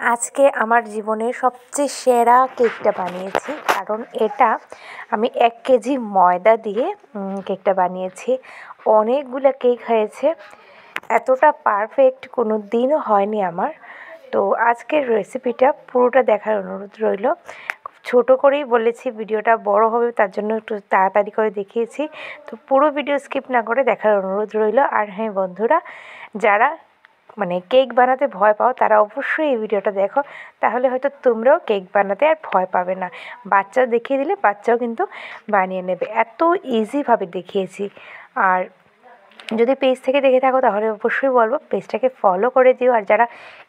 আজকে আমার জীবনের সবচেয়ে সেরা কেকটা বানিয়েছি, কারণ এটা আমি 1 কেজি ময়দা দিয়ে কেকটা বানিয়েছি। অনেকগুলো কেক হয়েছে, এতটা পারফেক্ট কোনো দিনও হয়নি আমার। তো আজকের রেসিপিটা পুরোটা দেখার অনুরোধ রইল। খুব ছোটো করেই বলেছি, ভিডিওটা বড় হবে তার জন্য একটু তাড়াতাড়ি করে দেখিয়েছি। তো পুরো ভিডিও স্কিপ না করে দেখার অনুরোধ রইল। আর হ্যাঁ বন্ধুরা, যারা কেক বানাতে ভয় পাও তারা অবশ্যই এই ভিডিওটা দেখো, তাহলে হয়তো তোমরাও কেক বানাতে আর ভয় পাবে না। বাচ্চা দেখিয়ে দিলে বাচ্চাও কিন্তু বানিয়ে নেবে, এত ইজিভাবে দেখিয়েছি। আর যদি পেজ থেকে দেখে থাকো তাহলে অবশ্যই বলবো পেজটাকে ফলো করে দিও, আর যারা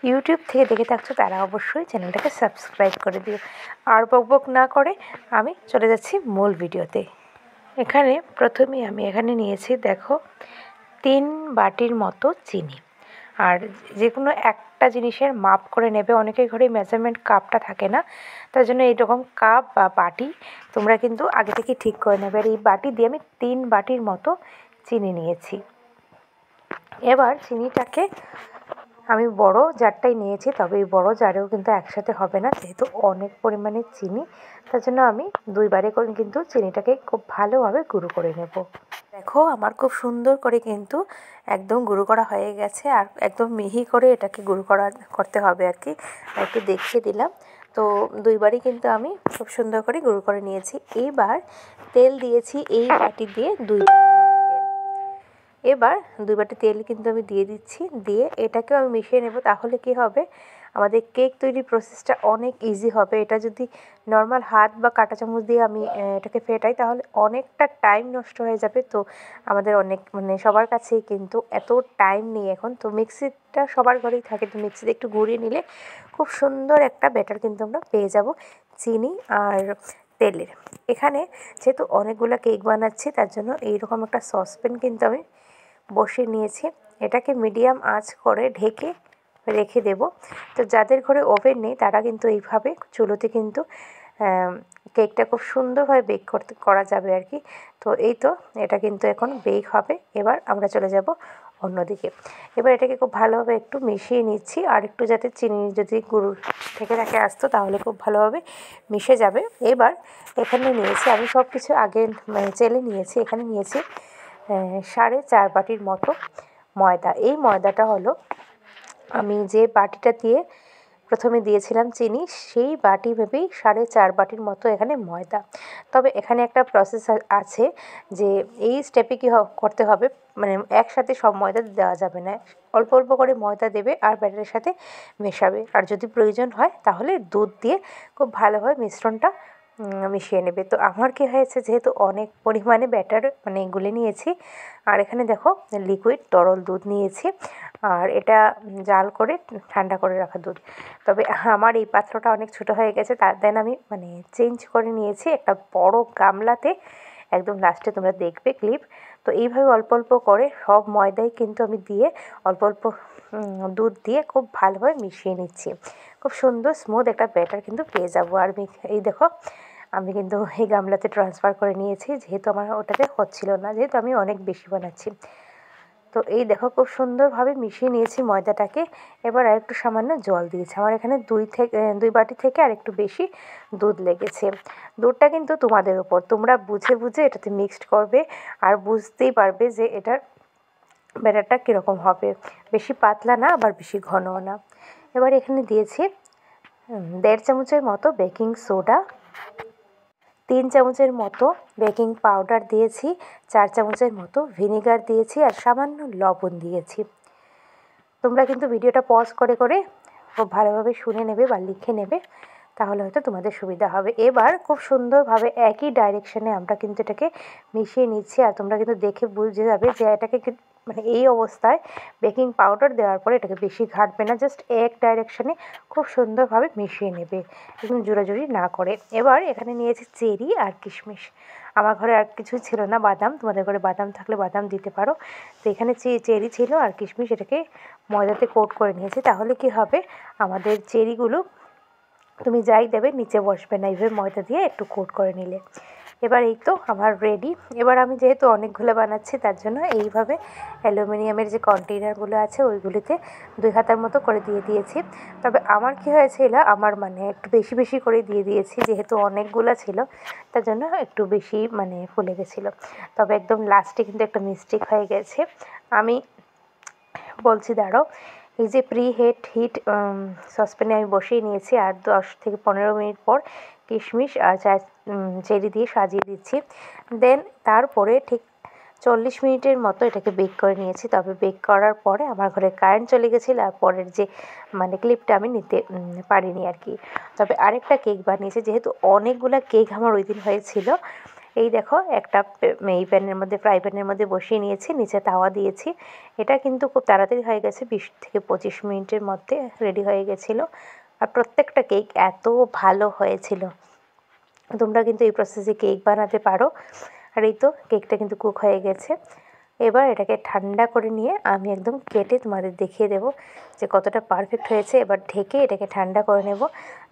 ইউটিউব থেকে দেখে থাকছো তারা অবশ্যই চ্যানেলটাকে সাবস্ক্রাইব করে দিও। আর বকবক না করে আমি চলে যাচ্ছি মূল ভিডিওতে। এখানে প্রথমেই আমি নিয়েছি, দেখো, 3 বাটির মতো চিনি। আর যে কোনো একটা জিনিসের মাপ করে নেবে, অনেকের ঘরে মেজারমেন্ট কাপটা থাকে না, তার জন্য এইরকম কাপ বা বাটি তোমরা কিন্তু আগে থেকে ঠিক করে নেবে। আর এই বাটি দিয়ে আমি 3 বাটির মতো চিনি নিয়েছি। এবার চিনিটাকে আমি বড় জারটাই নিয়েছি, তবে এই বড় জারেও কিন্তু একসাথে হবে না, যেহেতু অনেক পরিমাণে চিনি, তার জন্য আমি 2 বারে করে কিন্তু চিনিটাকে খুব ভালোভাবে গুঁড়ো করে নেব। দেখো আমার খুব সুন্দর করে কিন্তু একদম গুঁড়ো করা হয়ে গেছে, আর একদম মিহি করে এটাকে গুঁড়ো করতে হবে আর কি। একটু দেখিয়ে দিলাম। তো 2 বারই কিন্তু আমি খুব সুন্দর করে গুঁড়ো করে নিয়েছি। এইবার তেল দিয়েছি এই বাটি দিয়ে 2 বাটির মতো তেল। এবার 2 বাটি তেল কিন্তু আমি দিয়ে দিচ্ছি, দিয়ে এটাকেও আমি মিশিয়ে নেব। তাহলে কি হবে, আমাদের কেক তৈরির প্রসেসটা অনেক ইজি হবে। এটা যদি নর্মাল হাত বা কাঁটা চামচ দিয়ে আমি এটাকে ফেটাই তাহলে অনেকটা টাইম নষ্ট হয়ে যাবে। তো আমাদের অনেক সবার কাছেই কিন্তু এত টাইম নেই এখন। তো মিক্সিটা সবার ঘরেই থাকে, তো মিক্সিতে একটু ঘুরিয়ে নিলে খুব সুন্দর একটা ব্যাটার কিন্তু আমরা পেয়ে যাব চিনি আর তেলের। এখানে যেহেতু অনেকগুলো কেক বানাচ্ছি, তার জন্য এইরকম একটা সসপ্যান কিন্তু আমি বসিয়ে নিয়েছি। এটাকে মিডিয়াম আঁচ করে ঢেকে রেখে দেব। তো যাদের ঘরে ওভেন নেই তারা কিন্তু এইভাবে চুলোতে কিন্তু কেকটা খুব সুন্দরভাবে বেক করা যাবে আর কি। তো এই তো এটা কিন্তু এখন বেক হবে। এবার আমরা চলে যাব অন্যদিকে। এবার এটাকে খুব ভালোভাবে একটু মিশিয়ে নিচ্ছি, আর একটু যাতে চিনি যদি গুঁড়ো থেকে আসতো তাহলে খুব ভালোভাবে মিশে যাবে। এবার এখানে নিয়েছি আমি সব কিছু আগে চেলে নিয়েছি। এখানে নিয়েছি 4.5 বাটির মতো ময়দা। এই ময়দাটা হলো আমি যে বাটিটা দিয়ে প্রথমে দিয়েছিলাম চিনি, সেই বাটি ভেবেই 4.5 বাটির মতো এখানে ময়দা। তবে এখানে একটা প্রসেস আছে যে এই স্টেপে কী করতে হবে, একসাথে সব ময়দা দেওয়া যাবে না, অল্প অল্প করে ময়দা দেবে আর ব্যাটারের সাথে মেশাবে। আর যদি প্রয়োজন হয় তাহলে দুধ দিয়ে খুব ভালোভাবে মিশ্রণটা মিশিয়ে নেবে। তো আমার কী হয়েছে, যেহেতু অনেক পরিমাণে ব্যাটার গুলে নিয়েছি, আর এখানে দেখো লিকুইড তরল দুধ নিয়েছি, আর এটা জাল করে ঠান্ডা করে রাখা দুধ। তবে আমার এই পাত্রটা অনেক ছোটো হয়ে গেছে, তার দেন আমি চেঞ্জ করে নিয়েছি একটা বড় গামলাতে। একদম লাস্টে তোমরা দেখবে ক্লিপ। তো এইভাবে অল্প অল্প করে সব ময়দাই কিন্তু আমি দিয়ে অল্প অল্প দুধ দিয়ে খুব ভালোভাবে মিশিয়ে নিচ্ছি। খুব সুন্দর স্মুথ একটা ব্যাটার কিন্তু পেয়ে যাবো। আর এই দেখো আমি কিন্তু এই গামলাতে ট্রান্সফার করে নিয়েছি, যেহেতু আমার ওটাতে হচ্ছিল না, যেহেতু আমি অনেক বেশি বানাচ্ছি। তো এই দেখো খুব সুন্দরভাবে মিশিয়ে নিয়েছি ময়দাটাকে। এবার আর একটু সামান্য জল দিয়েছি। আমার এখানে 2 বাটি থেকে আর একটু বেশি দুধ লেগেছে। দুধটা কিন্তু তোমাদের উপর, তোমরা বুঝে বুঝে এটাতে মিক্সড করবে, আর বুঝতেই পারবে যে এটার ব্যাটারটা কীরকম হবে, বেশি পাতলা না আবার বেশি ঘনও না। এবার এখানে দিয়েছি 1.5 চামচের মতো বেকিং সোডা, 3 চামচের মতো বেকিং পাউডার দিয়েছি, 4 চামচের মতো ভিনেগার দিয়েছি, আর সামান্য লবণ দিয়েছি। তোমরা কিন্তু ভিডিওটা পজ করে করে খুব ভালোভাবে শুনে নেবে বা লিখে নেবে, তাহলে হয়তো তোমাদের সুবিধা হবে। এবার খুব সুন্দরভাবে একই ডাইরেকশনে আমরা কিন্তু এটাকে মিশিয়ে নিচ্ছি, আর তোমরা কিন্তু দেখে বুঝে যাবে যে এটাকে এই অবস্থায় বেকিং পাউডার দেওয়ার পরে এটাকে বেশি ঘাটবে না, জাস্ট এক ডাইরেকশনে খুব সুন্দরভাবে মিশিয়ে নেবে, একদম জোরাজুরি না করে। এবার এখানে নিয়েছি চেরি আর কিশমিশ। আমার ঘরে আর কিছু ছিল না, বাদাম, তোমাদের ঘরে বাদাম থাকলে বাদাম দিতে পারো। তো এখানে চেরি ছিল আর কিশমিশ, এটাকে ময়দাতে কোট করে নিয়েছি। তাহলে কি হবে, আমাদের চেরিগুলো তুমি যাই দেবে নিচে বসবে না, এইভাবে ময়দা দিয়ে একটু কোট করে নিলে। এবার এই তো আমার রেডি। এবার আমি যেহেতু অনেকগুলো বানাচ্ছি তার জন্য এইভাবে অ্যালুমিনিয়ামের যে কন্টেইনারগুলো আছে ওইগুলিতে 2 হাতার মতো করে দিয়ে দিয়েছি। তবে আমার কী হয়েছিল, আমার মানে একটু বেশি বেশি করে দিয়ে দিয়েছি, যেহেতু অনেকগুলো ছিল তার জন্য একটু বেশি মানে ফুলে গেছিলো। তবে একদম লাস্টে কিন্তু একটা মিস্টেক হয়ে গেছে। আমি বলছি দাঁড়াও, এই যে হিট সসপ্যানে আমি বসিয়ে নিয়েছি, আর 10 থেকে 15 মিনিট পর কিশমিশ আর চেরি দিয়ে সাজিয়ে দিচ্ছি। দেন তারপরে ঠিক 40 মিনিটের মতো এটাকে বেক করে নিয়েছি। তবে বেক করার পরে আমার ঘরে কারেন্ট চলে গেছিলো, আর পরের যে মানে ক্লিপটা আমি নিতে পারিনি আর কি। তবে আরেকটা কেক বানিয়েছি, যেহেতু অনেকগুলো কেক আমার ওই দিন হয়েছিল। এই দেখো একটা এই প্যানের মধ্যে, ফ্রাই প্যানের মধ্যে বসিয়ে নিয়েছি, নিচে তাওয়া দিয়েছি। এটা কিন্তু খুব তাড়াতাড়ি হয়ে গেছে, 20 থেকে 25 মিনিটের মধ্যে রেডি হয়ে গেছিলো। আর প্রত্যেকটা কেক এত ভালো হয়েছিল। তোমরা কিন্তু এই প্রসেসে কেক বানাতে পারো। আর এই তো কেকটা কিন্তু কুক হয়ে গেছে। এবার এটাকে ঠান্ডা করে নিয়ে আমি একদম কেটে তোমাদের দেখিয়ে দেবো যে কতটা পারফেক্ট হয়েছে। এবার ঢেকে এটাকে ঠান্ডা করে নেব।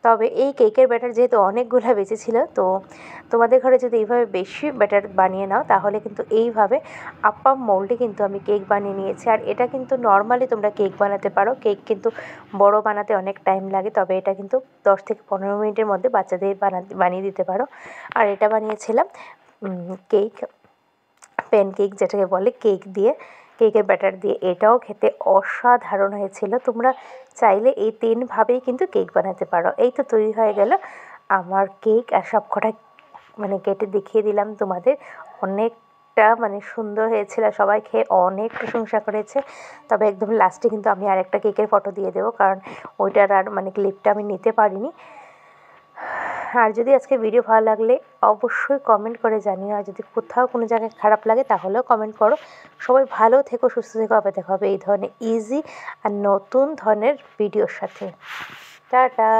তবে এই কেকের ব্যাটার যেহেতু অনেকগুলো বেঁচেছিল, তো তোমাদের ঘরে যদি এইভাবে বেশি ব্যাটার বানিয়ে নাও তাহলে কিন্তু এইভাবে আপ্পাম মোল্ডে কিন্তু আমি কেক বানিয়ে নিয়েছি। আর এটা কিন্তু নর্মালি তোমরা কেক বানাতে পারো, কেক কিন্তু বড় বানাতে অনেক টাইম লাগে, তবে এটা কিন্তু 10 থেকে 15 মিনিটের মধ্যে বাচ্চাদের বানিয়ে দিতে পারো। আর এটা বানিয়েছিলাম কেক প্যানকেক, যেটাকে বলে কেক দিয়ে, কেকের ব্যাটার দিয়ে। এটাও খেতে অসাধারণ হয়েছিল। তোমরা চাইলে এই 3ভাবেই কিন্তু কেক বানাতে পারো। এই তো তৈরি হয়ে গেল আমার কেক। আর সবকটা মানে কেটে দেখিয়ে দিলাম তোমাদের। অনেকটা মানে সুন্দর হয়েছিল, সবাই খেয়ে অনেক প্রশংসা করেছে। তবে একদম লাস্টে কিন্তু আমি আরেকটা কেকের ফটো দিয়ে দেবো, কারণ ওইটার আর মানে ক্লিপটা আমি নিতে পারিনি। আর যদি আজকে ভিডিও ভালো লাগলে অবশ্যই কমেন্ট করে জানিও। আর যদি কোথাও কোনো জায়গায় খারাপ লাগে তাহলেও কমেন্ট করো। সবাই ভালো থেকো, সুস্থ থেকো। আবার দেখা হবে এই ধরনের ইজি আর নতুন ধরনের ভিডিওর সাথে। টাটা।